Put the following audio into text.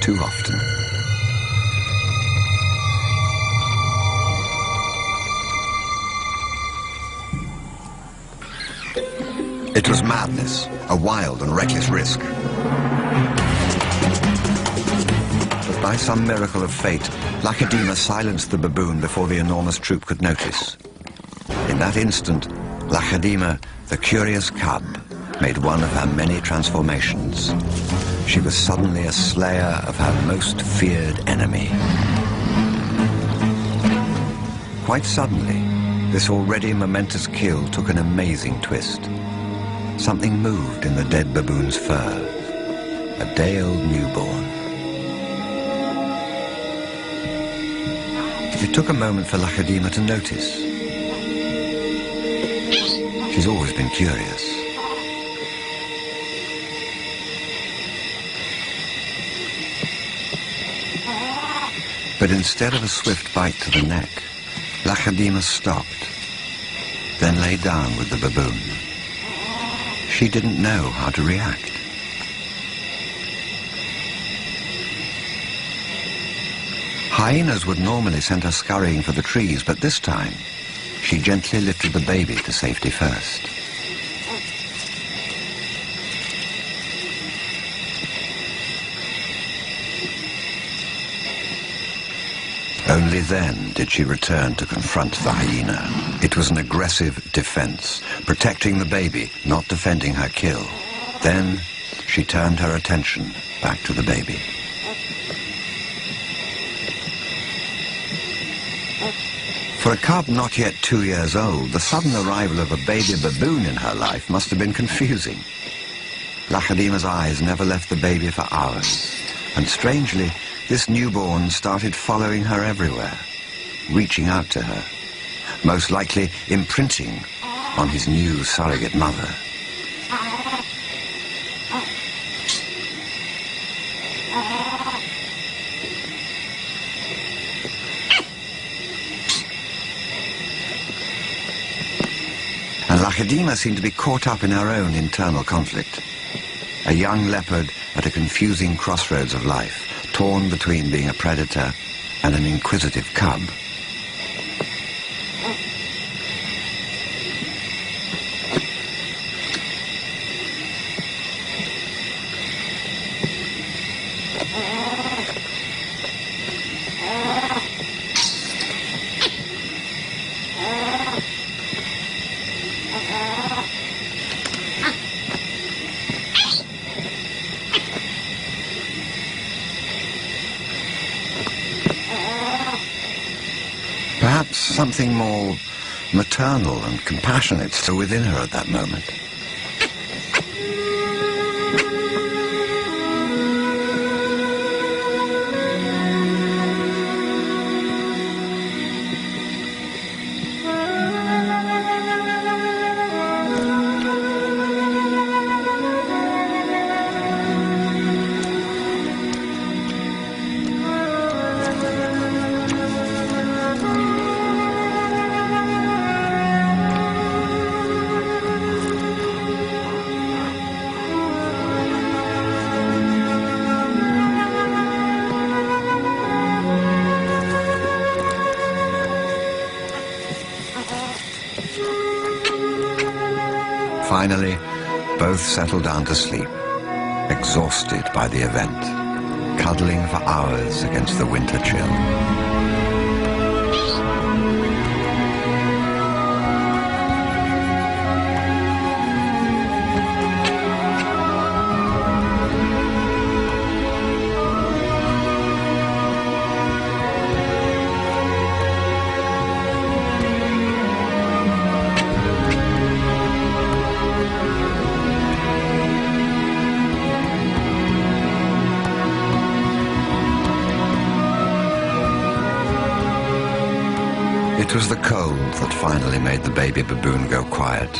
too often. It was madness, a wild and reckless risk. But by some miracle of fate, Lacedema silenced the baboon before the enormous troop could notice. In that instant, Lacedema, the curious cub, made one of her many transformations. She was suddenly a slayer of her most feared enemy. Quite suddenly, this already momentous kill took an amazing twist. Something moved in the dead baboon's fur. A day-old newborn. It took a moment for Lacedema to notice. She's always been curious. But instead of a swift bite to the neck, Lacedema stopped, then lay down with the baboon. She didn't know how to react. Hyenas would normally send her scurrying for the trees, but this time, she gently lifted the baby to safety first. Only then did she return to confront the hyena. It was an aggressive defense, protecting the baby, not defending her kill. Then she turned her attention back to the baby. For a cub not yet 2 years old, the sudden arrival of a baby baboon in her life must have been confusing. Lacedema's eyes never left the baby for hours, and strangely, this newborn started following her everywhere, reaching out to her, most likely imprinting on his new surrogate mother. And Lacedema seemed to be caught up in her own internal conflict. A young leopard at a confusing crossroads of life, torn between being a predator and an inquisitive cub. Perhaps something more maternal and compassionate still within her at that moment. Finally, both settled down to sleep, exhausted by the event, cuddling for hours against the winter chill. It was the cold that finally made the baby baboon go quiet.